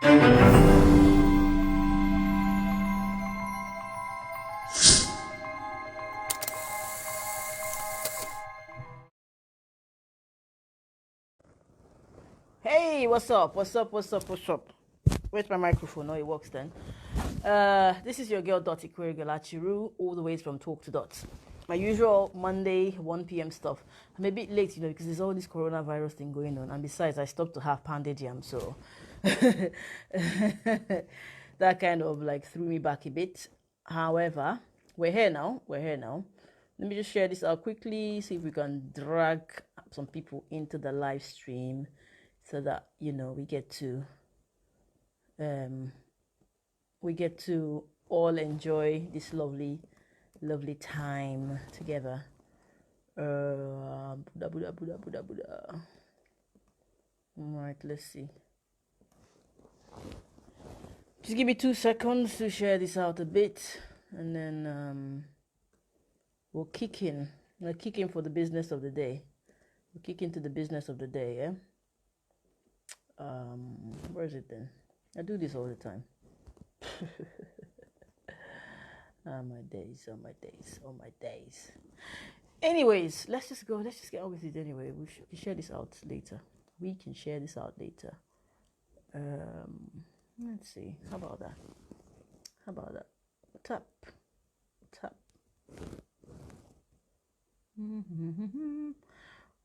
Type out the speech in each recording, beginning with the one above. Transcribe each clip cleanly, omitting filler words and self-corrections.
Hey, what's up? What's up? What's up? What's up? Where's my microphone? No, it works then. This is your girl Dottie Galachiru, all the way from Talk to Dots. My usual Monday 1 p.m. stuff. I'm a bit late, because there's all this coronavirus thing going on, and besides, I stopped to have pounded jam, so that kind of like threw me back a bit. However, we're here now. We're here now. Let me just share this out quickly, see if we can drag some people into the live stream so that um, we get to all enjoy this lovely time together. Buddha, Buddha, Buddha, Buddha, Buddha. All right, let's see. Just give me 2 seconds to share this out a bit, and then we'll kick in. We'll kick in for the business of the day. We'll kick into the business of the day, yeah? Where is it then? I do this all the time. My days, oh my days, oh my days. Anyways, let's just go. Let's just get on with it anyway. We can share this out later. We can share this out later. Let's see. How about that? How about that? Tap. Tap.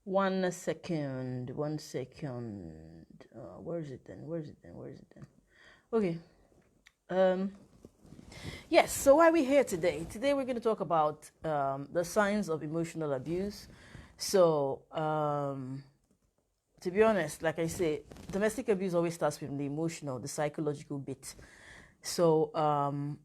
1 second. 1 second. Where is it then? Where is it then? Where is it then? Okay. Yes, so why are we here today? Today we're going to talk about the signs of emotional abuse. So, to be honest, like I say, domestic abuse always starts with the emotional, the psychological bit. So,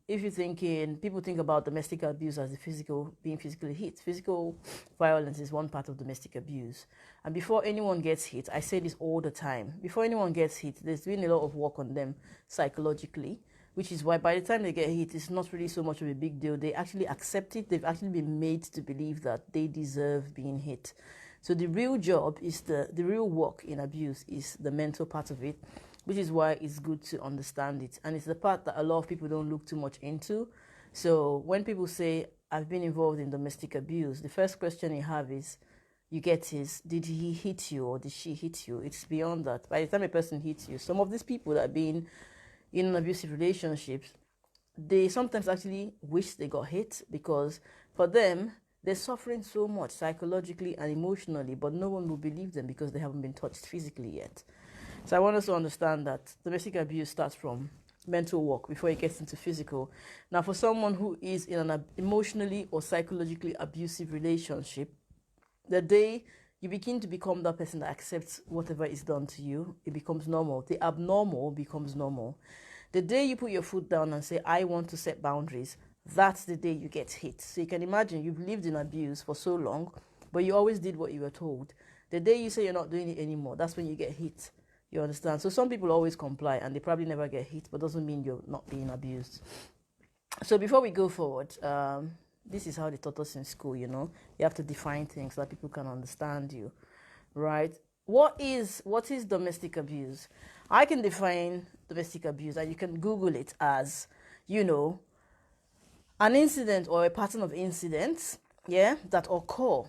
if you're thinking, people think about domestic abuse as the physical, being physically hit. Physical violence is one part of domestic abuse. And before anyone gets hit, I say this all the time, before anyone gets hit, there's been a lot of work on them psychologically, which is why by the time they get hit, it's not really so much of a big deal. They actually accept it. They've actually been made to believe that they deserve being hit. So the real job is the real work in abuse is the mental part of it, which is why it's good to understand it. And it's the part that a lot of people don't look too much into. So when people say, I've been involved in domestic abuse, the first question you have is, did he hit you or did she hit you? It's beyond that. By the time a person hits you, some of these people that have been in abusive relationships, they sometimes actually wish they got hit, because for them, they're suffering so much psychologically and emotionally, but no one will believe them because they haven't been touched physically yet. So I want us to understand that domestic abuse starts from mental work before it gets into physical. Now, for someone who is in an emotionally or psychologically abusive relationship, the day you begin to become that person that accepts whatever is done to you, it becomes normal. The abnormal becomes normal. The day you put your foot down and say, I want to set boundaries, that's the day you get hit. So you can imagine you've lived in abuse for so long, but you always did what you were told. The day you say you're not doing it anymore, that's when you get hit. You understand? So some people always comply and they probably never get hit, but doesn't mean you're not being abused. So before we go forward, this is how they taught us in school, You have to define things so that people can understand you, right? What is domestic abuse? I can define domestic abuse, and you can Google it as, an incident or a pattern of incidents, that occur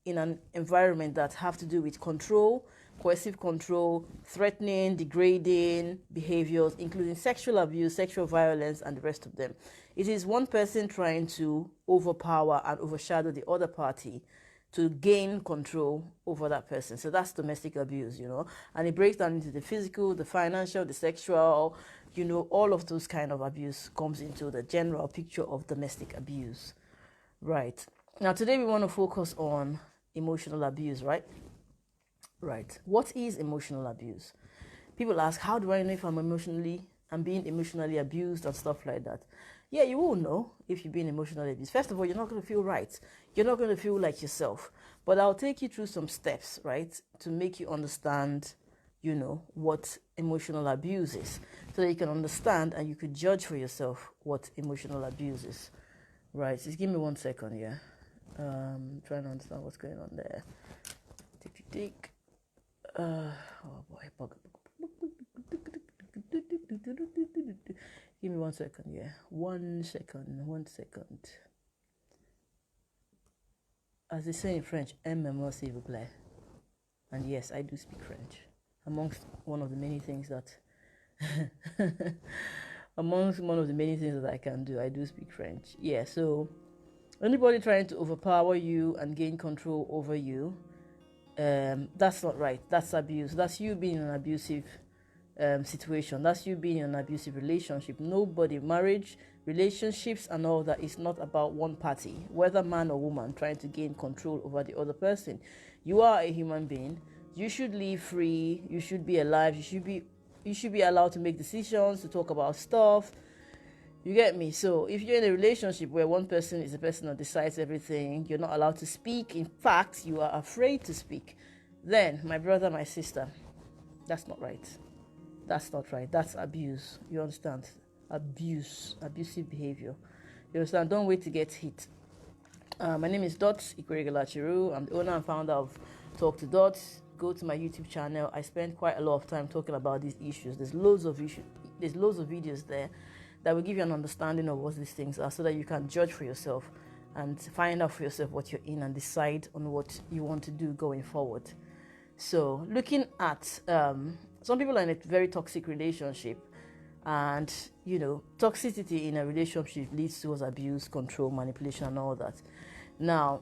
in an environment that have to do with control, coercive control, threatening, degrading behaviors, including sexual abuse, sexual violence, and the rest of them. It is one person trying to overpower and overshadow the other party to gain control over that person. So that's domestic abuse, and it breaks down into the physical, the financial, the sexual, all of those kind of abuse comes into the general picture of domestic abuse. Right. Now, today we want to focus on emotional abuse, right? Right. What is emotional abuse? People ask, how do I know if I'm being emotionally abused and stuff like that? Yeah, you will know if you're being emotionally abused. First of all, you're not going to feel right. You're not going to feel like yourself. But I'll take you through some steps, right, to make you understand, what emotional abuse is, so that you can understand and you could judge for yourself what emotional abuse is. Right. Just give me 1 second, yeah. Trying to understand what's going on there. Oh boy. Give me 1 second, yeah. 1 second, 1 second. As they say in French, aime-moi s'il vous plaît. And yes, I do speak French. Amongst one of the many things that I can do, I do speak French. Yeah, so anybody trying to overpower you and gain control over you, that's not right. That's abuse. That's you being in an abusive situation. That's you being in an abusive relationship. Nobody, marriage, relationships, and all that is not about one party, whether man or woman, trying to gain control over the other person. You are a human being. You should live free. You should be alive. You should be allowed to make decisions, to talk about stuff. You get me? So if you're in a relationship where one person is the person that decides everything, you're not allowed to speak. In fact, you are afraid to speak. Then, my brother, my sister, that's not right. That's not right. That's abuse. You understand? Abuse. Abusive behavior. You understand? Don't wait to get hit. My name is Dot Ikweregalachiru. I'm the owner and founder of Talk to Dot. Go to my YouTube channel. I spend quite a lot of time talking about these issues. There's loads of videos there that will give you an understanding of what these things are, so that you can judge for yourself and find out for yourself what you're in and decide on what you want to do going forward. So looking at some people are in a very toxic relationship, and toxicity in a relationship leads towards abuse, control, manipulation, and all that. Now,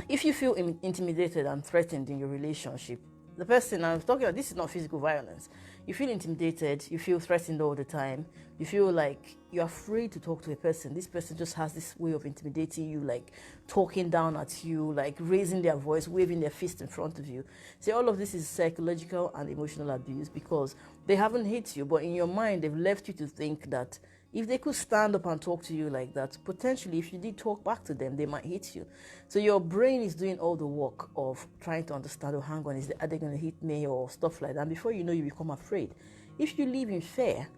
if you feel intimidated and threatened in your relationship, the person I'm talking about, this is not physical violence. You feel intimidated, you feel threatened all the time, you feel like you're afraid to talk to a person. This person just has this way of intimidating you, like talking down at you, like raising their voice, waving their fist in front of you. See, all of this is psychological and emotional abuse, because they haven't hit you, but in your mind, they've left you to think that if they could stand up and talk to you like that, potentially if you did talk back to them, they might hit you. So your brain is doing all the work of trying to understand, oh, hang on, are they going to hit me or stuff like that? And before you know, you become afraid. If you live in fear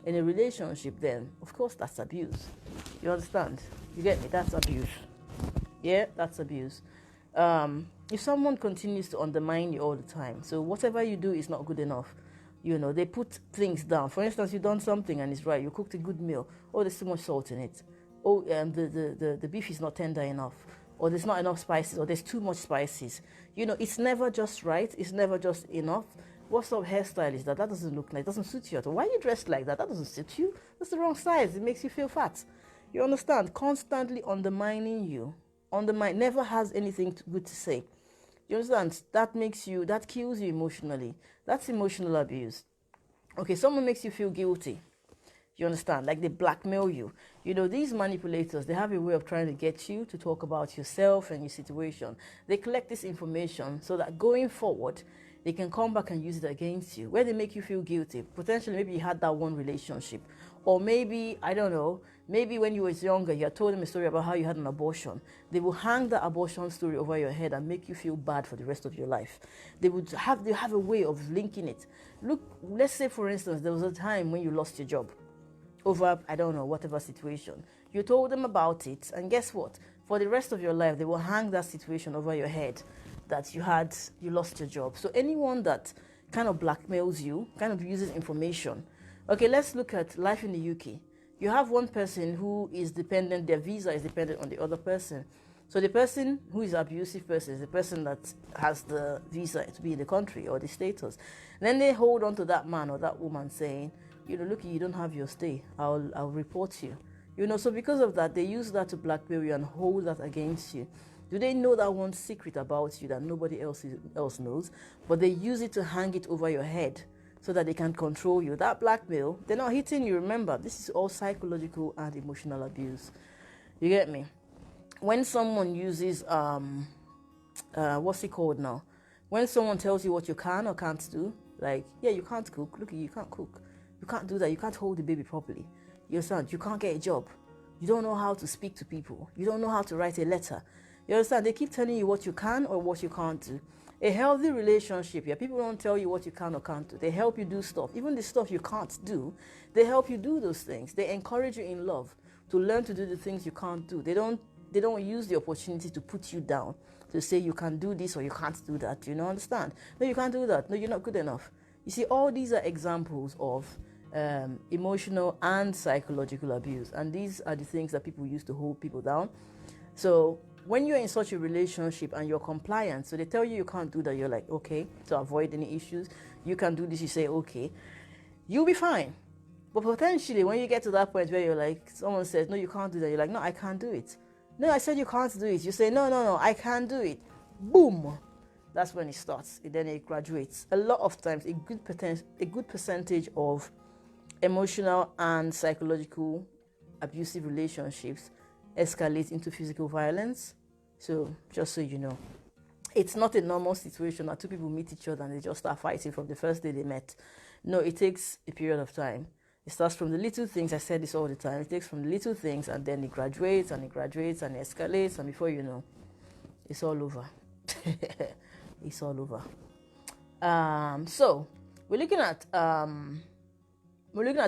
in a relationship, then of course that's abuse. You understand? You get me? That's abuse. Yeah, that's abuse. If someone continues to undermine you all the time, so whatever you do is not good enough. They put things down. For instance, you've done something and it's right. You cooked a good meal. Oh, there's too much salt in it. Oh, the beef is not tender enough. Or there's not enough spices. Or there's too much spices. It's never just right. It's never just enough. What sort of hairstyle is that? That doesn't look nice. It doesn't suit you at all. Why are you dressed like that? That doesn't suit you. That's the wrong size. It makes you feel fat. You understand? Constantly undermining you. Never has anything good to say. You understand? That kills you emotionally. That's emotional abuse. Okay, someone makes you feel guilty. You understand? Like they blackmail you. These manipulators, they have a way of trying to get you to talk about yourself and your situation. They collect this information so that going forward, they can come back and use it against you, where they make you feel guilty. Potentially, maybe you had that one relationship. Or maybe, I don't know, maybe when you were younger, you had told them a story about how you had an abortion. They will hang that abortion story over your head and make you feel bad for the rest of your life. They have a way of linking it. Look, let's say, for instance, there was a time when you lost your job over, I don't know, whatever situation. You told them about it, and guess what? For the rest of your life, they will hang that situation over your head, that you lost your job. So anyone that kind of blackmails you, kind of uses information. Okay, let's look at life in the UK. You have one person who is dependent, their visa is dependent on the other person. So the person who is abusive person is the person that has the visa to be in the country or the status. And then they hold on to that man or that woman saying, look, you don't have your stay. I'll report you. So because of that, they use that to blackmail you and hold that against you. Do they know that one secret about you that nobody else knows? But they use it to hang it over your head so that they can control you. That blackmail, they're not hitting you. Remember, this is all psychological and emotional abuse. You get me? When someone uses, what's it called now? When someone tells you what you can or can't do, like, yeah, you can't cook. Look, you can't cook. You can't do that. You can't hold the baby properly. You understand? You can't get a job. You don't know how to speak to people. You don't know how to write a letter. You understand? They keep telling you what you can or what you can't do. A healthy relationship, people don't tell you what you can or can't do. They help you do stuff. Even the stuff you can't do, they help you do those things. They encourage you in love to learn to do the things you can't do. They don't use the opportunity to put you down, to say you can do this or you can't do that. You know, understand? No, you can't do that. No, you're not good enough. You see, all these are examples of emotional and psychological abuse. And these are the things that people use to hold people down. So when you're in such a relationship and you're compliant, so they tell you can't do that, you're like, okay, to avoid any issues, you can do this, you say, okay, you'll be fine. But potentially, when you get to that point where you're like, someone says, no, you can't do that, you're like, no, I can't do it. No, I said you can't do it. You say, no, I can't do it. Boom. That's when it starts. Then it graduates. A lot of times, a good percentage of emotional and psychological abusive relationships escalate into physical violence. So just so you know, it's not a normal situation that two people meet each other and they just start fighting from the first day they met. No, it takes a period of time. It starts from the little things. I said this all the time. It takes from the little things, and then it graduates and it graduates and it escalates, and before you know, it's all over. It's all over. So we're looking at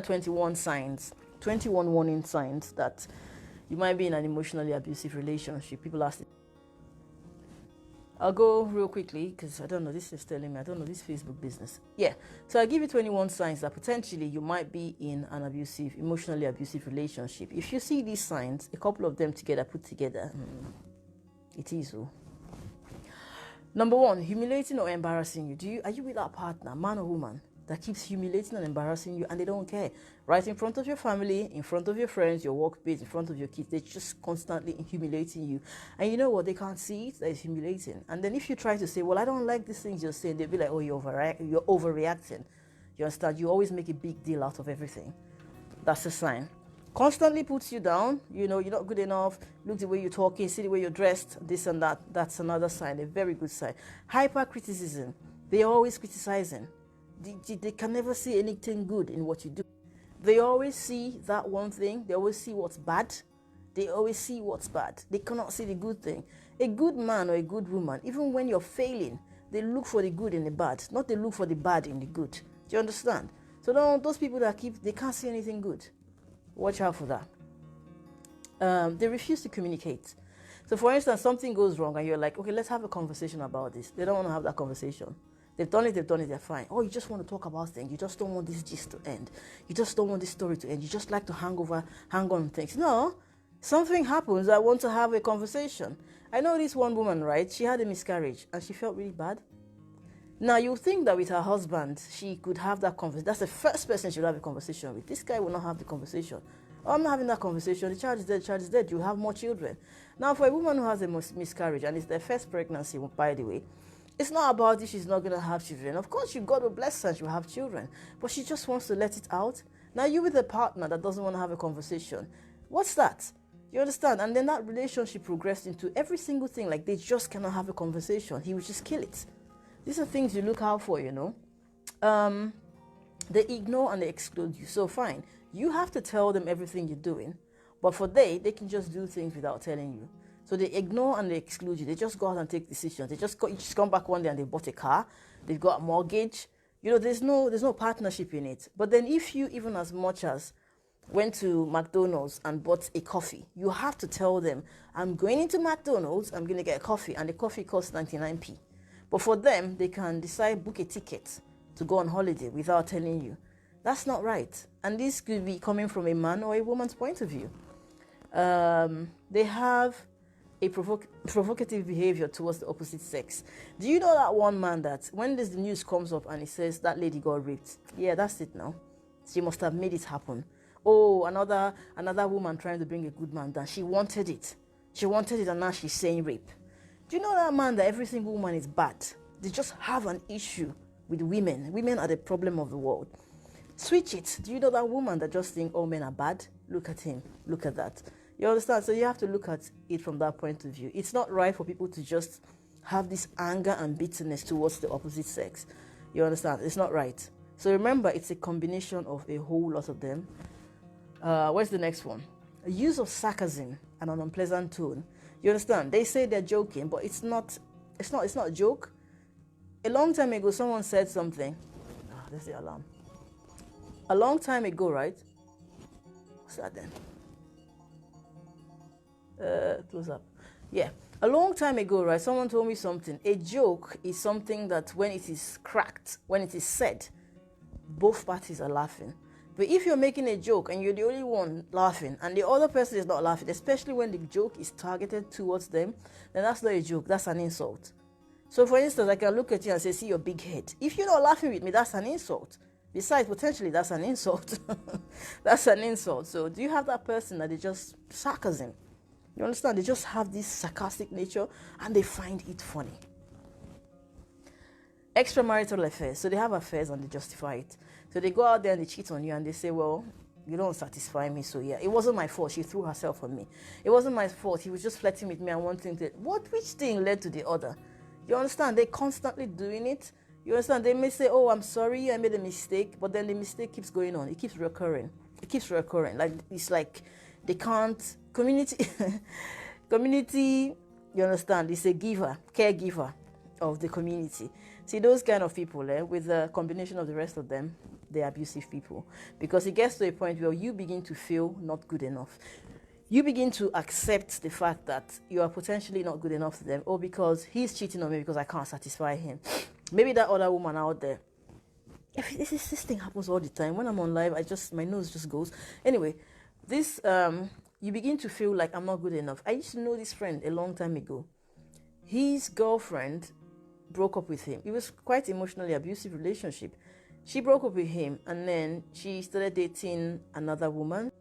21 signs, 21 warning signs that you might be in an emotionally abusive relationship. People ask it. I'll go real quickly because I don't know. This is telling me I don't know this Facebook business. Yeah. So I'll give you 21 signs that potentially you might be in an emotionally abusive relationship. If you see these signs, a couple of them together, put together, it is so. Number one, humiliating or embarrassing you. Are you with that partner, man or woman, that keeps humiliating and embarrassing you and they don't care? Right in front of your family, in front of your friends, your workmates, in front of your kids, they're just constantly humiliating you. And you know what? They can't see it, that it's humiliating. And then if you try to say, well, I don't like these things you're saying, they'll be like, oh, you're overreacting. You understand? You always make a big deal out of everything. That's a sign. Constantly puts you down, you're not good enough, look the way you're talking, see the way you're dressed, this and that. That's another sign, a very good sign. Hyper-criticism. They're always criticizing. They can never see anything good in what you do. They always see that one thing. They always see what's bad. They always see what's bad. They cannot see the good thing. A good man or a good woman, even when you're failing, they look for the good in the bad, not they look for the bad in the good. Do you understand? So those people they can't see anything good. Watch out for that. They refuse to communicate. So for instance, something goes wrong and you're like, okay, let's have a conversation about this. They don't want to have that conversation. They've done it, they're fine. Oh, you just want to talk about things. You just don't want this gist to end. You just don't want this story to end. You just like to hang on things. No, something happens. I want to have a conversation. I know this one woman, right? She had a miscarriage and she felt really bad. Now, you think that with her husband, she could have that conversation. That's the first person she would have a conversation with. This guy will not have the conversation. Oh, I'm not having that conversation. The child is dead. You have more children. Now, for a woman who has a miscarriage, and it's their first pregnancy, by the way, it's not about if she's not going to have children. Of course, God will bless her and she'll have children. But she just wants to let it out. Now, you with a partner that doesn't want to have a conversation. What's that? You understand? And then that relationship progressed into every single thing. Like, they just cannot have a conversation. He would just kill it. These are things you look out for, They ignore and they exclude you. So fine, you have to tell them everything you're doing, but they can just do things without telling you. So they ignore and they exclude you. They just go out and take decisions. You just come back one day and they bought a car, they've got a mortgage. There's no partnership in it. But then if you even as much as went to McDonald's and bought a coffee, you have to tell them, I'm going into McDonald's, I'm going to get a coffee, and the coffee costs 99p. But for them, they can decide book a ticket to go on holiday without telling you. That's not right. And this could be coming from a man or a woman's point of view. They have a provocative behavior towards the opposite sex. Do you know that one man that when the news comes up and it says that lady got raped? Yeah, that's it now. She must have made it happen. Oh, another woman trying to bring a good man down. She wanted it. And now she's saying rape. Do you know that man that every single woman is bad? They just have an issue with women. Women are the problem of the world. Switch it. Do you know that woman that just think all men are bad? Look at him. Look at that. You understand? So you have to look at it from that point of view. It's not right for people to just have this anger and bitterness towards the opposite sex. You understand? It's not right. So remember, it's a combination of a whole lot of them. Where's the next one? A use of sarcasm and an unpleasant tone. You understand? They say they're joking, but it's not a joke. A long time ago, someone said something. There's the alarm. A long time ago, right? What's that then? Close up. Yeah. A long time ago, right? Someone told me something. A joke is something that when it is cracked, when it is said, both parties are laughing. But if you're making a joke and you're the only one laughing and the other person is not laughing, especially when the joke is targeted towards them, then that's not a joke, that's an insult. So for instance, I can look at you and say, see your big head. If you're not laughing with me, that's an insult. Besides, potentially, that's an insult. That's an insult. So do you have that person that is just sarcasm? You understand? They just have this sarcastic nature and they find it funny. Extramarital affairs. So they have affairs and they justify it. So they go out there and they cheat on you and they say, well, you don't satisfy me, so yeah, it wasn't my fault. She threw herself on me. It wasn't my fault. He was just flirting with me and wanting to. Which thing led to the other? You understand? They're constantly doing it. You understand? They may say, oh, I'm sorry, I made a mistake, but then the mistake keeps going on. It keeps recurring. It keeps recurring. Like, it's like they can't, community, you understand, is a caregiver of the community. See, those kind of people, with the combination of the rest of them, they're abusive people. Because it gets to a point where you begin to feel not good enough. You begin to accept the fact that you are potentially not good enough to them, or because he's cheating on me because I can't satisfy him. Maybe that other woman out there. This thing happens all the time. When I'm on live, my nose just goes. Anyway, you begin to feel like I'm not good enough. I used to know this friend a long time ago. His girlfriend broke up with him. It was quite emotionally abusive relationship. She broke up with him and then she started dating another woman.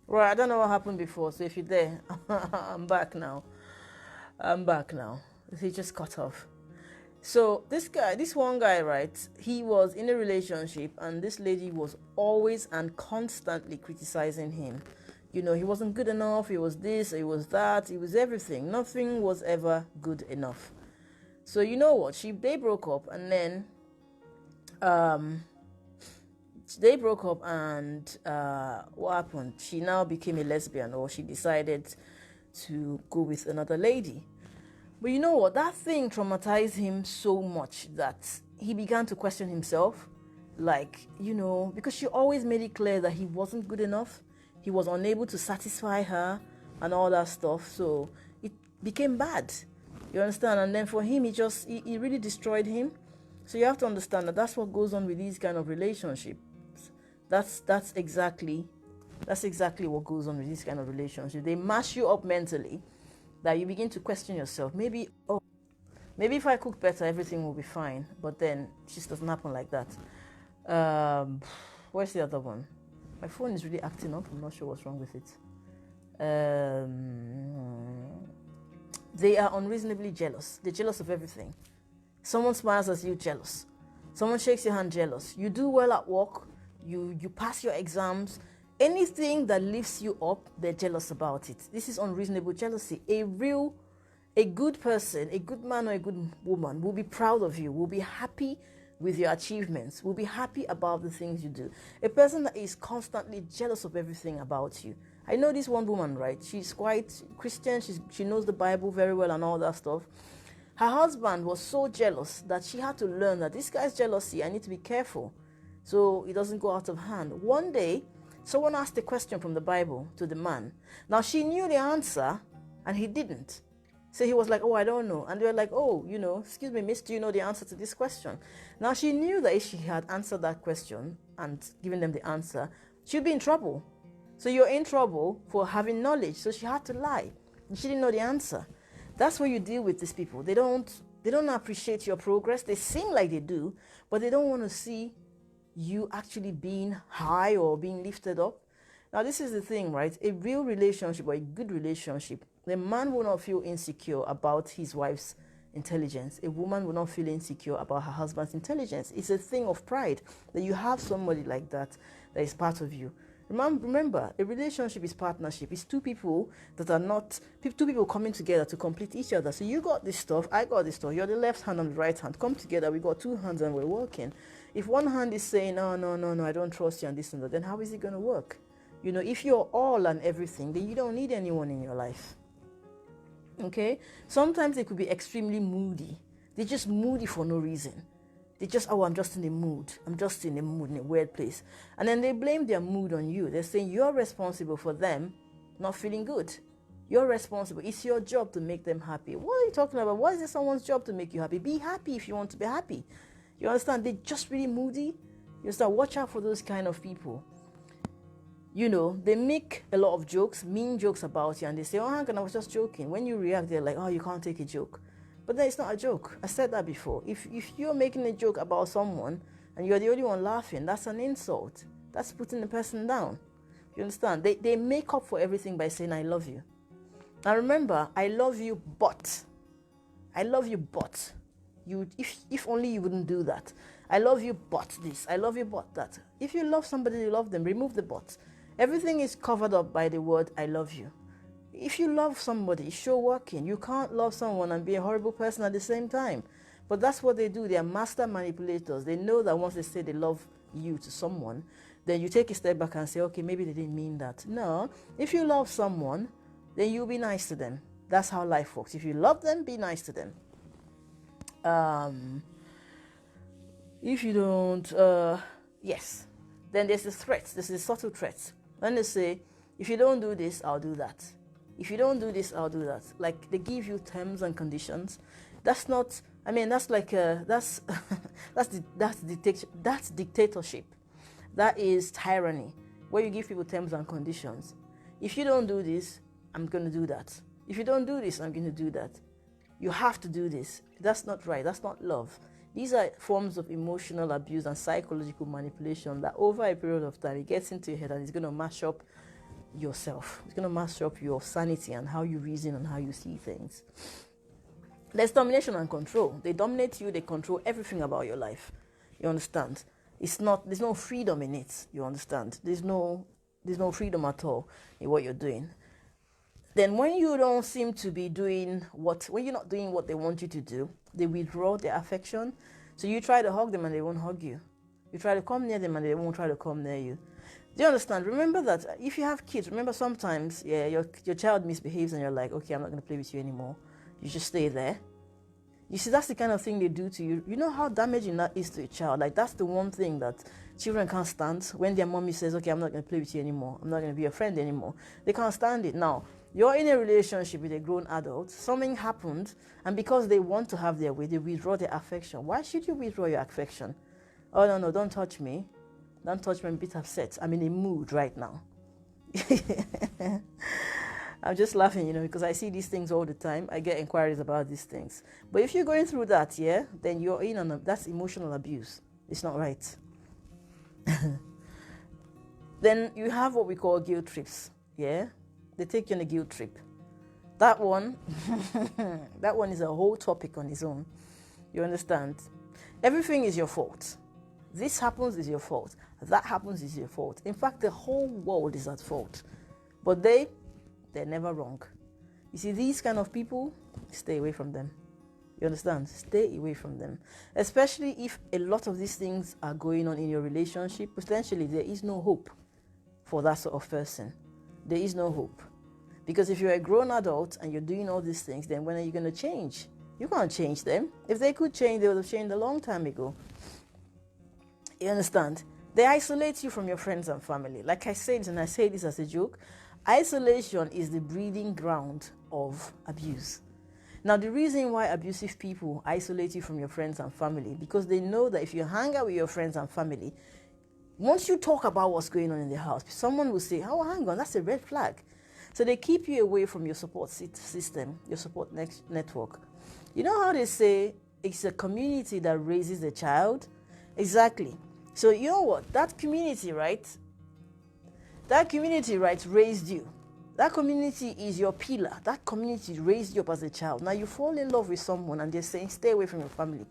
Right, I don't know what happened before, so if you're there, I'm back now. He just cut off. So this one guy, right, he was in a relationship and this lady was always and constantly criticizing him. You know, he wasn't good enough, he was this, he was that, he was everything. Nothing was ever good enough. So you know what, they broke up and then what happened? She now became a lesbian, or she decided to go with another lady. But you know what? That thing traumatized him so much that he began to question himself. Like, you know, because she always made it clear that he wasn't good enough. He was unable to satisfy her and all that stuff. So it became bad. You understand? And then for him, it really destroyed him. So you have to understand that that's what goes on with these kind of relationships. That's exactly what goes on with these kind of relationships. They mash you up mentally that you begin to question yourself. Maybe if I cook better, everything will be fine. But then it just doesn't happen like that. Where's the other one? My phone is really acting up. I'm not sure what's wrong with it. They are unreasonably jealous. They're jealous of everything. Someone smiles at you, jealous. Someone shakes your hand, jealous. You do well at work, you pass your exams. Anything that lifts you up, they're jealous about it. This is unreasonable jealousy. A good person, a good man or a good woman will be proud of you, will be happy with your achievements, will be happy about the things you do. A person that is constantly jealous of everything about you. I know this one woman, right? She's quite Christian, she knows the Bible very well and all that stuff. Her husband was so jealous that she had to learn that this guy's jealousy, I need to be careful so it doesn't go out of hand. One day, someone asked a question from the Bible to the man. Now, she knew the answer and he didn't. So he was like, oh, I don't know. And they were like, oh, excuse me, miss, do you know the answer to this question? Now, she knew that if she had answered that question and given them the answer, she'd be in trouble. So you're in trouble for having knowledge. So she had to lie. She didn't know the answer. That's where you deal with these people. They don't appreciate your progress. They seem like they do, but they don't want to see you actually being high or being lifted up. Now, this is the thing, right? A real relationship or a good relationship, the man will not feel insecure about his wife's intelligence. A woman will not feel insecure about her husband's intelligence. It's a thing of pride that you have somebody like that is part of you. Remember, a relationship is partnership. It's two people coming together to complete each other. So you got this stuff, I got this stuff. You're the left hand and the right hand. Come together, we got two hands and we're working. If one hand is saying, no, I don't trust you and this and that, then how is it going to work? If you're all and everything, then you don't need anyone in your life. Okay? Sometimes they could be extremely moody. They're just moody for no reason. They just, I'm just in the mood. I'm just in a mood, in a weird place. And then they blame their mood on you. They're saying you're responsible for them not feeling good. You're responsible. It's your job to make them happy. What are you talking about? Why is it someone's job to make you happy? Be happy if you want to be happy. You understand? They're just really moody. You start watch out for those kind of people. You know, they make a lot of jokes, mean jokes about you, and they say, oh, hang on, I was just joking. When you react, they're like, oh, you can't take a joke. But then it's not a joke. I said that before. If you're making a joke about someone and you're the only one laughing, that's an insult. That's putting the person down. You understand? They make up for everything by saying, I love you. Now remember, I love you, but. I love you, but. If only you wouldn't do that. I love you, but this. I love you, but that. If you love somebody, you love them, remove the but. Everything is covered up by the word, I love you. If you love somebody, show working. You can't love someone and be a horrible person at the same time. But that's what they do. They are master manipulators. They know that once they say they love you to someone, then you take a step back and say, okay, maybe they didn't mean that. No, if you love someone, then you'll be nice to them. That's how life works. If you love them, be nice to them. If you don't, yes. Then there's the threats. There's the subtle threats. Then they say, if you don't do this, I'll do that. If you don't do this, I'll do that. Like they give you terms and conditions. That's not. I mean, that's like that's that's dictatorship. That is tyranny, where you give people terms and conditions. If you don't do this, I'm going to do that. If you don't do this, I'm going to do that. You have to do this. That's not right. That's not love. These are forms of emotional abuse and psychological manipulation that over a period of time, it gets into your head and it's going to mash up yourself. It's going to mash up your sanity and how you reason and how you see things. There's domination and control. They dominate you. They control everything about your life. You understand? There's no freedom in it. You understand? There's no freedom at all in what you're doing. Then when you don't seem to be doing when you're not doing what they want you to do, they withdraw their affection. So you try to hug them and they won't hug you. You try to come near them and they won't try to come near you. Do you understand? Remember that if you have kids, remember sometimes, your child misbehaves and you're like, okay, I'm not going to play with you anymore. You just stay there. You see, that's the kind of thing they do to you. You know how damaging that is to a child. Like, that's the one thing that children can't stand. When their mommy says, okay, I'm not going to play with you anymore. I'm not going to be your friend anymore. They can't stand it. Now, you're in a relationship with a grown adult. Something happened. And because they want to have their way, they withdraw their affection. Why should you withdraw your affection? Oh, no, don't touch me. Don't touch me. I'm a bit upset. I'm in a mood right now. I'm just laughing, because I see these things all the time. I get inquiries about these things. But if you're going through that, then you're in on that's emotional abuse. It's not right. Then you have what we call guilt trips. They take you on a guilt trip. That one, that one is a whole topic on its own. You understand? Everything is your fault. This happens is your fault. That happens is your fault. In fact, the whole world is at fault. But they're never wrong. You see, these kind of people, stay away from them. You understand? Stay away from them. Especially if a lot of these things are going on in your relationship, potentially there is no hope for that sort of person. There is no hope. Because if you're a grown adult and you're doing all these things, then when are you going to change? You can't change them. If they could change, they would have changed a long time ago. You understand? They isolate you from your friends and family. Like I said, and I say this as a joke, isolation is the breeding ground of abuse. Now, the reason why abusive people isolate you from your friends and family, because they know that if you hang out with your friends and family, once you talk about what's going on in the house, someone will say, oh, hang on, that's a red flag. So they keep you away from your support system, your support network. You know how they say it's a community that raises a child? Exactly. So you know what? That community, right, raised you. That community is your pillar. That community raised you up as a child. Now you fall in love with someone and they're saying, stay away from your family.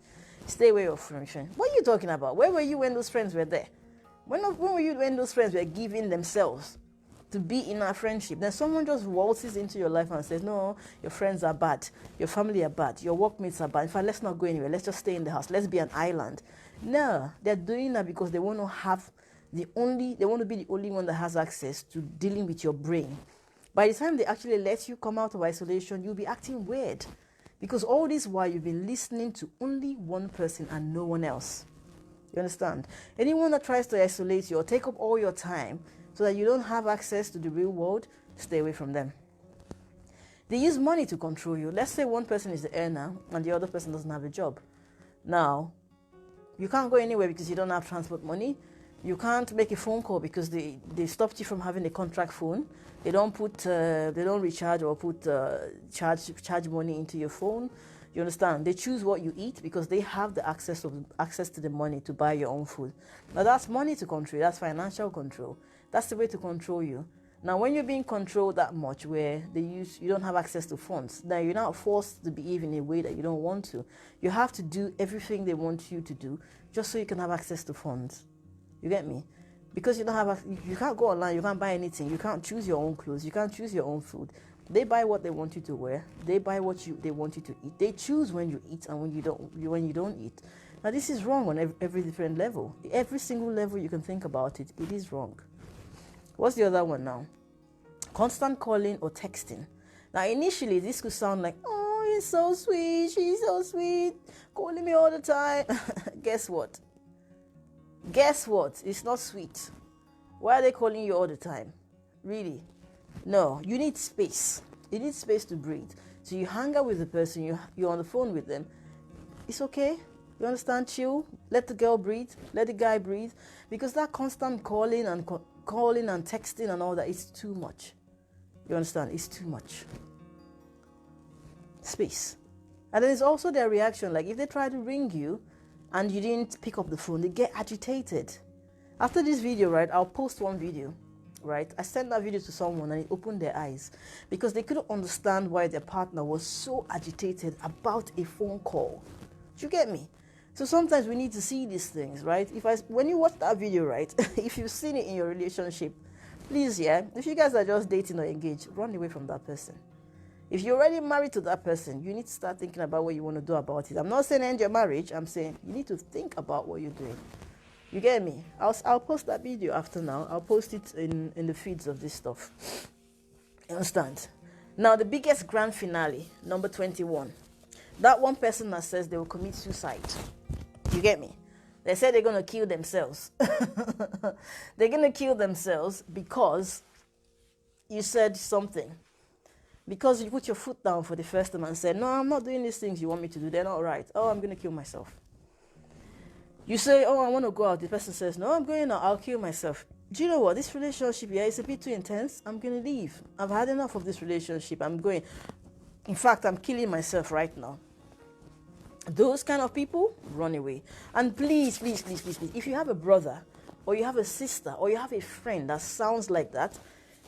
Stay away from your friends. What are you talking about? Where were you when those friends were there? When were you when those friends were giving themselves to be in our friendship? Then someone just waltzes into your life and says, no, your friends are bad. Your family are bad. Your workmates are bad. In fact, let's not go anywhere. Let's just stay in the house. Let's be an island. No, they're doing that because they want to have they want to be the only one that has access to dealing with your brain. By the time they actually let you come out of isolation, you'll be acting weird. Because all this while you've been listening to only one person and no one else. You understand? Anyone that tries to isolate you or take up all your time so that you don't have access to the real world, stay away from them. They use money to control you. Let's say one person is the earner and the other person doesn't have a job. Now, You can't go anywhere because you don't have transport money. You can't make a phone call because they stopped you from having a contract phone. They don't recharge or put charge money into your phone. You understand? They choose what you eat because they have the access to the money to buy your own food. Now that's money to control. That's financial control. That's the way to control you. Now, when you're being controlled that much, where you don't have access to funds, then you're not forced to behave in a way that you don't want to. You have to do everything they want you to do just so you can have access to funds. You get me? Because you can't go online, you can't buy anything, you can't choose your own clothes, you can't choose your own food. They buy what they want you to wear, they buy they want you to eat. They choose when you eat and when you don't eat. Now, this is wrong on every different level. Every single level you can think about it, it is wrong. What's the other one now? Constant calling or texting. Now, initially, this could sound like, oh, he's so sweet, she's so sweet, calling me all the time. Guess what? It's not sweet. Why are they calling you all the time? Really? No, you need space. You need space to breathe. So you hang out with the person, you're on the phone with them. It's okay. You understand? Chill. Let the girl breathe. Let the guy breathe. Because that constant calling and texting and all that is too much. You understand? It's too much. Space. And then there's also their reaction. Like if they try to ring you and you didn't pick up the phone, they get agitated. After this video, right, I'll post one video, right? I sent that video to someone and it opened their eyes because they couldn't understand why their partner was so agitated about a phone call. Do you get me? So sometimes we need to see these things, right? When you watch that video, right, if you've seen it in your relationship, please, yeah, if you guys are just dating or engaged, run away from that person. If you're already married to that person, you need to start thinking about what you want to do about it. I'm not saying end your marriage. I'm saying you need to think about what you're doing. You get me? I'll post that video after now. I'll post it in the feeds of this stuff. You understand? Now, the biggest grand finale, number 21. That one person that says they will commit suicide. You get me? They said they're going to kill themselves. They're going to kill themselves because you said something. Because you put your foot down for the first time and said, no, I'm not doing these things you want me to do. They're not right. Oh, I'm going to kill myself. You say, oh, I want to go out. The person says, no, I'm going out. I'll kill myself. Do you know what? This relationship here is a bit too intense. I'm going to leave. I've had enough of this relationship. I'm going. In fact, I'm killing myself right now. Those kind of people, run away. And please, please, please, please, please, if you have a brother or you have a sister or you have a friend that sounds like that,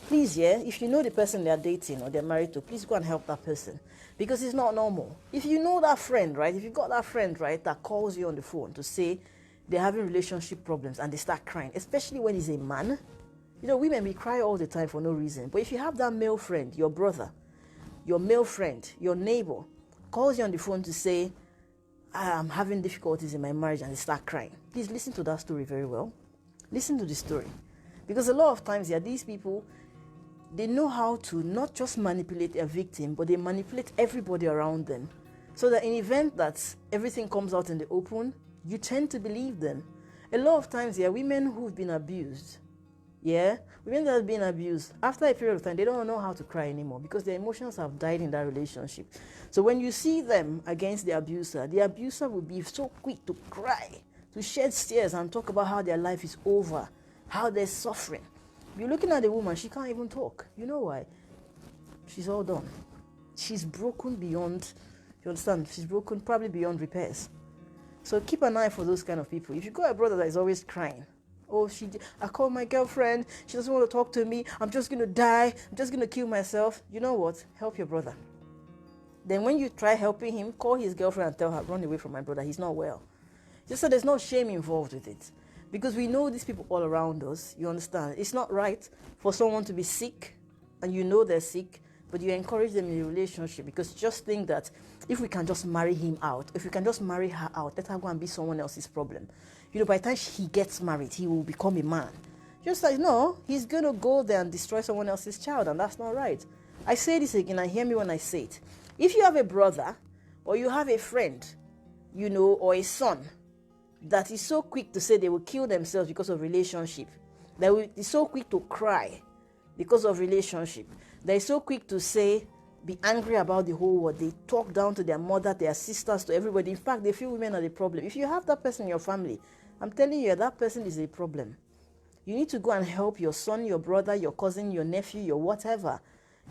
please, yeah, if you know the person they're dating or they're married to, please go and help that person because it's not normal. If you know that friend, right, if you got that friend, right, that calls you on the phone to say they're having relationship problems and they start crying, especially when he's a man. You know, women, we cry all the time for no reason. But if you have that male friend, your brother, your male friend, your neighbor, calls you on the phone to say, I'm having difficulties in my marriage and they start crying, please listen to that story very well. Listen to the story. Because a lot of times, yeah, these people, they know how to not just manipulate their victim, but they manipulate everybody around them. So that in the event that everything comes out in the open, you tend to believe them. A lot of times, yeah, women who've been abused, women that have been abused, after a period of time, they don't know how to cry anymore because their emotions have died in that relationship. So when you see them against the abuser will be so quick to cry, to shed tears and talk about how their life is over, how they're suffering. You're looking at the woman, she can't even talk. You know why? She's all done. She's broken beyond, you understand? She's broken probably beyond repairs. So keep an eye for those kind of people. If you got a brother that is always crying, oh, I called my girlfriend, she doesn't want to talk to me, I'm just going to die, I'm just going to kill myself. You know what? Help your brother. Then when you try helping him, call his girlfriend and tell her, run away from my brother, he's not well. Just so there's no shame involved with it. Because we know these people all around us, you understand? It's not right for someone to be sick, and you know they're sick, but you encourage them in a relationship because you just think that if we can just marry him out, if we can just marry her out, let her go and be someone else's problem. You know, by the time he gets married, he will become a man. Just like, no, he's going to go there and destroy someone else's child, and that's not right. I say this again, and hear me when I say it. If you have a brother, or you have a friend, you know, or a son, that is so quick to say they will kill themselves because of relationship, that is so quick to cry because of relationship, that is so quick to say be angry about the whole world. They talk down to their mother, their sisters, to everybody. In fact, they feel women are the problem. If you have that person in your family, I'm telling you, that person is a problem. You need to go and help your son, your brother, your cousin, your nephew, your whatever.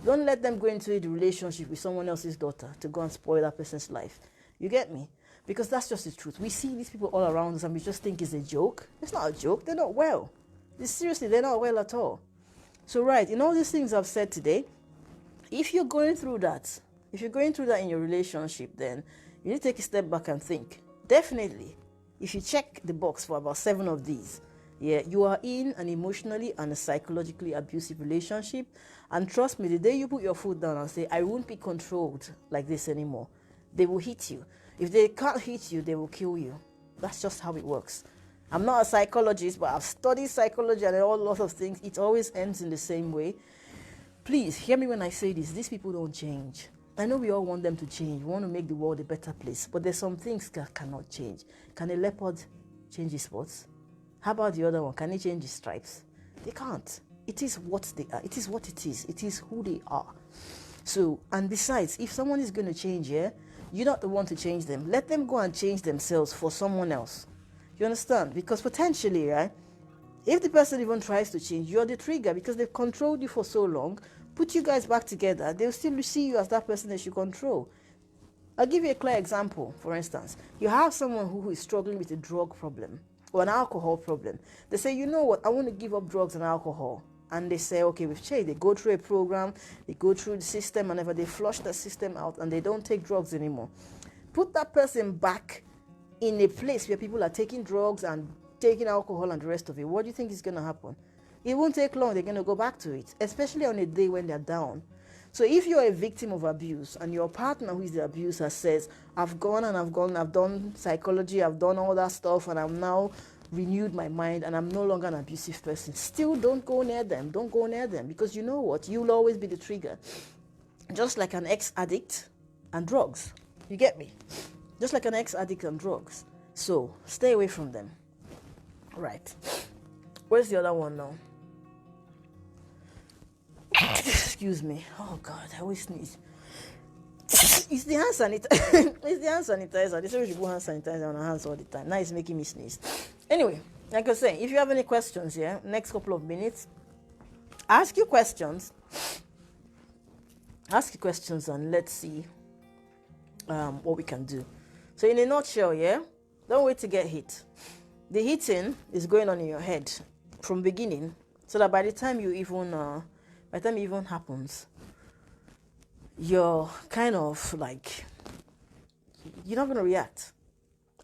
Don't let them go into a relationship with someone else's daughter to go and spoil that person's life. You get me? Because that's just the truth. We see these people all around us and we just think it's a joke. It's not a joke. They're not well. Seriously, they're not well at all. So, right, in all these things I've said today, if you're going through that in your relationship, then you need to take a step back and think. Definitely, if you check the box for about 7 of these, yeah, you are in an emotionally and a psychologically abusive relationship. And trust me, the day you put your foot down and say, I won't be controlled like this anymore, they will hit you. If they can't hit you, they will kill you. That's just how it works. I'm not a psychologist, but I've studied psychology and all lots of things. It always ends in the same way. Please hear me when I say this. These people don't change. I know we all want them to change. We want to make the world a better place. But there's some things that cannot change. Can a leopard change his spots? How about the other one? Can he change his stripes? They can't. It is what they are. It is what it is. It is who they are. So, and besides, if someone is going to change, yeah, you're not the one to change them. Let them go and change themselves for someone else. You understand? Because potentially, right, if the person even tries to change, you're the trigger because they've controlled you for so long. Put you guys back together, they'll still see you as that person that you control. I'll give you a clear example. For instance, you have someone who is struggling with a drug problem or an alcohol problem. They say, you know what, I want to give up drugs and alcohol. And they say, okay, we've changed. They go through a program, they go through the system, whenever they flush the system out and they don't take drugs anymore. Put that person back in a place where people are taking drugs and taking alcohol and the rest of it. What do you think is going to happen? It won't take long. They're going to go back to it, especially on a day when they're down. So if you're a victim of abuse and your partner who is the abuser says, I've done psychology, I've done all that stuff, and I'm now renewed my mind and I'm no longer an abusive person, still don't go near them. Don't go near them, because you know what? You'll always be the trigger. Just like an ex-addict and drugs. You get me? Just like an ex-addict and drugs. So stay away from them. Right. Where's the other one now? Excuse me. Oh God, I always sneeze. It's the hand sanitizer. It's the hand sanitizer. They say we should put hand sanitizer on our hands all the time. Now it's making me sneeze. Anyway, like I was saying, if you have any questions here, next couple of minutes, ask your questions. Ask your questions and let's see what we can do. So in a nutshell, yeah, don't wait to get hit. The hitting is going on in your head from beginning, so that by the time it even happens, you're kind of like, you're not going to react.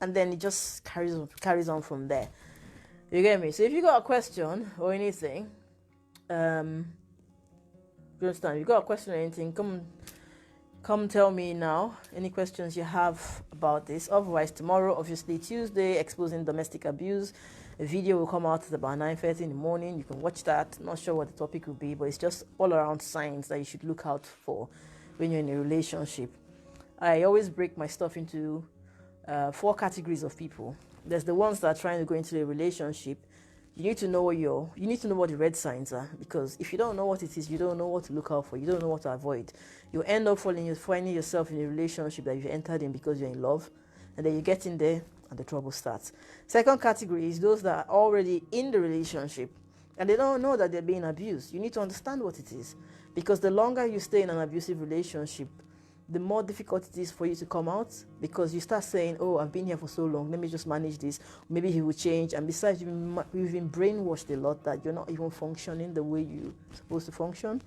And then it just carries on from there. You get me? So if you got a question or anything, you understand? If you got a question or anything, come tell me now. Any questions you have about this. Otherwise, tomorrow, obviously Tuesday, exposing domestic abuse. A video will come out at about 9:30 in the morning. You can watch that. Not sure what the topic will be, but it's just all around signs that you should look out for when you're in a relationship. I always break my stuff into 4 categories of people. There's the ones that are trying to go into a relationship. You need to know what the red signs are, because if you don't know what it is, you don't know what to look out for. You don't know what to avoid. You end up finding yourself in a relationship that you've entered in because you're in love, and then you get in there and the trouble starts. Second category is those that are already in the relationship and they don't know that they're being abused. You need to understand what it is, because the longer you stay in an abusive relationship, the more difficult it is for you to come out, because you start saying, oh, I've been here for so long, let me just manage this, maybe he will change. And besides, you've been brainwashed a lot that you're not even functioning the way you're supposed to function.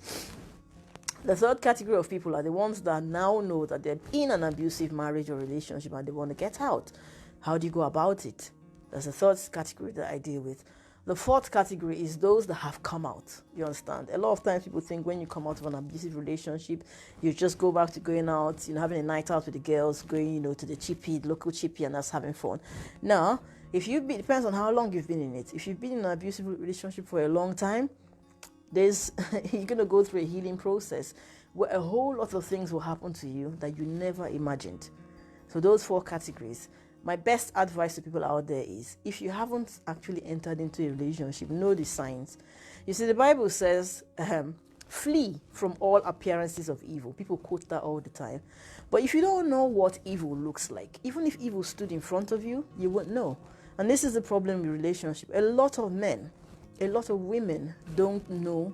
The third category of people are the ones that now know that they're in an abusive marriage or relationship and they want to get out. How do you go about it? That's the third category that I deal with. The fourth category is those that have come out. You understand? A lot of times people think when you come out of an abusive relationship, you just go back to going out, having a night out with the girls, going, to the chippy, local chippy, and that's having fun. Now, depends on how long you've been in it. If you've been in an abusive relationship for a long time, you're going to go through a healing process where a whole lot of things will happen to you that you never imagined. So those 4 categories. My best advice to people out there is, if you haven't actually entered into a relationship, know the signs. You see, the Bible says, Flee from all appearances of evil. People quote that all the time. But if you don't know what evil looks like, even if evil stood in front of you, you wouldn't know. And this is the problem with relationship. A lot of men, a lot of women don't know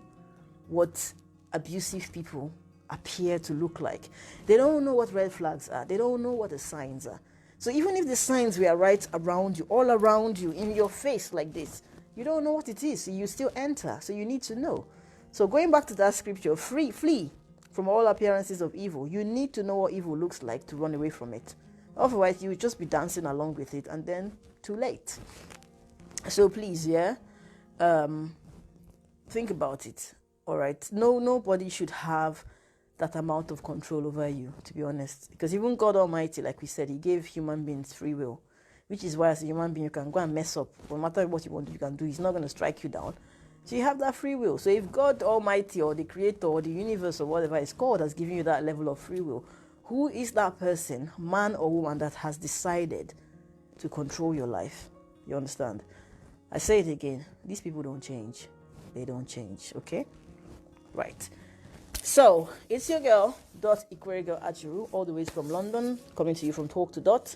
what abusive people appear to look like. They don't know what red flags are. They don't know what the signs are. So even if the signs were right around you, all around you, in your face like this, you don't know what it is. So you still enter. So you need to know. So going back to that scripture, flee from all appearances of evil. You need to know what evil looks like to run away from it. Otherwise, you would just be dancing along with it, and then too late. So please, think about it. All right. No, nobody should have that amount of control over you, to be honest. Because even God Almighty, like we said, He gave human beings free will, which is why as a human being, you can go and mess up. No matter what you want to, you can do. He's not going to strike you down. So you have that free will. So if God Almighty or the Creator or the universe or whatever it's called has given you that level of free will, who is that person, man or woman, that has decided to control your life? You understand? I say it again. These people don't change. They don't change. Okay? Right. So it's your girl, Dot Ikwere Achiru, all the way from London, coming to you from Talk to Dot.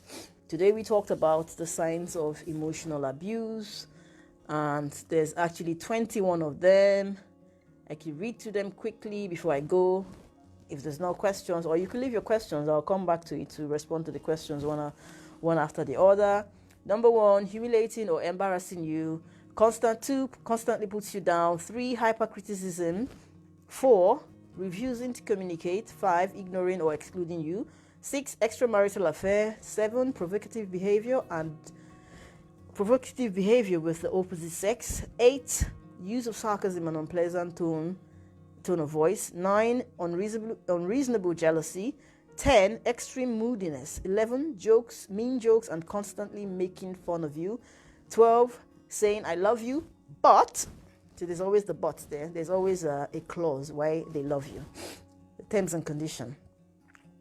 Today we talked about the signs of emotional abuse. And there's actually 21 of them. I can read to them quickly before I go. If there's no questions, or you can leave your questions, I'll come back to it to respond to the questions one after the other. Number 1, humiliating or embarrassing you. 2, constantly puts you down. 3, hypercriticism. 4, refusing to communicate. 5, ignoring or excluding you. 6, extramarital affair. 7, provocative behavior with the opposite sex. 8, use of sarcasm and unpleasant tone of voice. 9, unreasonable jealousy. 10, extreme moodiness. 11, mean jokes and constantly making fun of you. 12, saying I love you, but, so there's always the but there. There's always a clause why they love you. The terms and condition.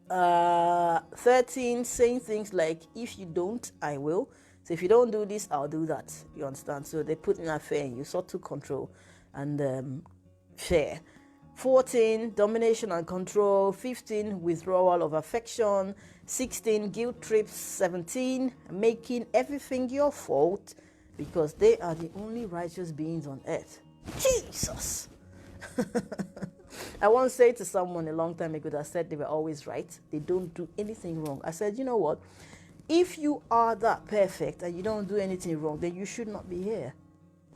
13, saying things like, if you don't, I will. So if you don't do this, I'll do that. You understand? So they put in that fear in you, sort to control and fear. 14, domination and control. 15, withdrawal of affection. 16, guilt trips. 17, making everything your fault because they are the only righteous beings on earth. Jesus! I once said to someone a long time ago that said they were always right. They don't do anything wrong. I said, you know what? If you are that perfect and you don't do anything wrong, then you should not be here.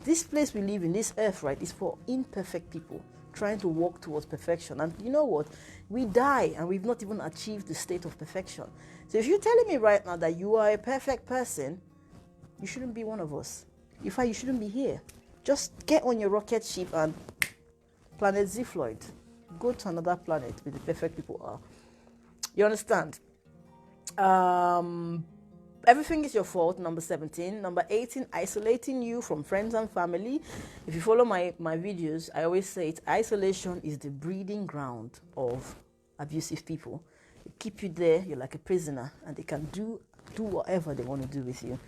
This place we live in, this earth, right, is for imperfect people trying to walk towards perfection. And you know what? We die and we've not even achieved the state of perfection. So if you're telling me right now that you are a perfect person, you shouldn't be one of us. In fact, you shouldn't be here. Just get on your rocket ship and planet Zephyloid. Go to another planet where the perfect people are. You understand? Everything is your fault, number 17. Number 18, isolating you from friends and family. If you follow my videos, I always say it. Isolation is the breeding ground of abusive people. They keep you there, you're like a prisoner, and they can do whatever they want to do with you.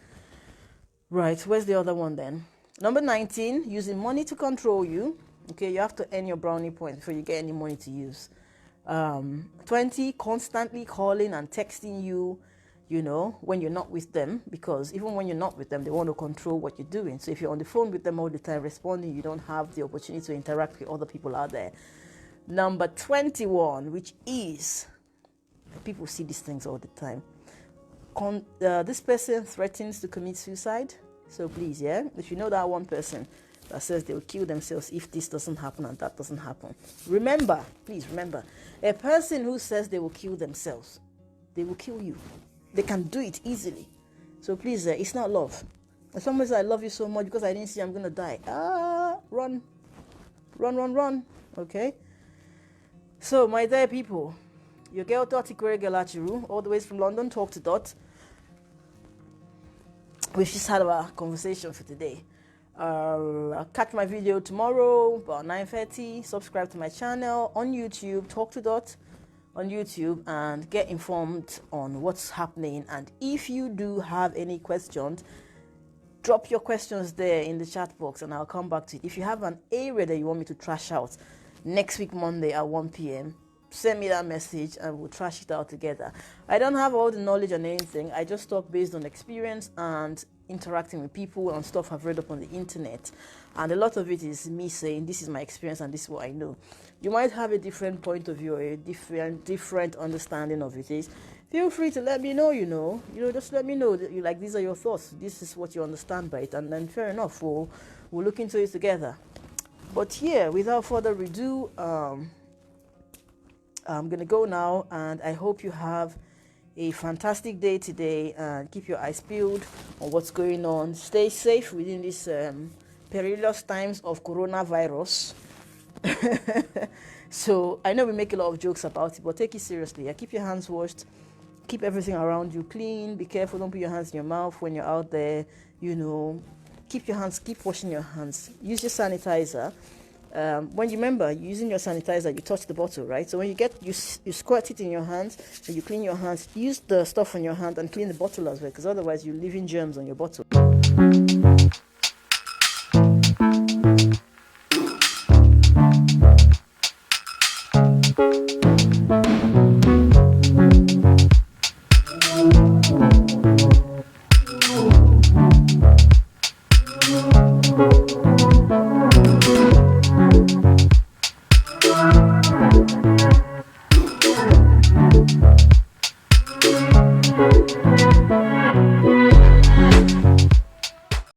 Right, where's the other one then? Number 19, using money to control you. Okay, you have to earn your brownie points before you get any money to use. 20, constantly calling and texting you, when you're not with them, because even when you're not with them, they want to control what you're doing. So if you're on the phone with them all the time responding, you don't have the opportunity to interact with other people out there. Number 21, which is, people see these things all the time. This person threatens to commit suicide. So please, if you know that one person that says they will kill themselves if this doesn't happen and that doesn't happen, please remember, a person who says they will kill themselves, they will kill you. They can do it easily. So please, it's not love. If someone says, I love you so much because I didn't see I'm going to die. Run. Okay? So, my dear people, your girl Dot Ikwere Achiru, all the way from London, Talk to Dot. We've just had our conversation for today. I'll catch my video tomorrow about 9:30. Subscribe to my channel on YouTube, Talk to Dot on YouTube, and get informed on what's happening. And if you do have any questions, drop your questions there in the chat box and I'll come back to it. If you have an area that you want me to trash out, next week Monday at 1 p.m. Send me that message and we'll trash it out together. I don't have all the knowledge on anything. I just talk based on experience and interacting with people and stuff I've read up on the internet. And a lot of it is me saying, this is my experience and this is what I know. You might have a different point of view or a different understanding of it is. Feel free to let me know, just let me know that you like, these are your thoughts. This is what you understand by it. And then fair enough, we'll look into it together. But yeah, without further ado, I'm going to go now, and I hope you have a fantastic day today, and keep your eyes peeled on what's going on. Stay safe within these perilous times of coronavirus. So I know we make a lot of jokes about it, but take it seriously. Keep your hands washed, keep everything around you clean, be careful, don't put your hands in your mouth when you're out there, keep washing your hands, use your sanitizer. When you remember using your sanitizer, you touch the bottle, right? So when you squirt it in your hands and you clean your hands, use the stuff on your hand and clean the bottle as well, because otherwise you're leaving germs on your bottle.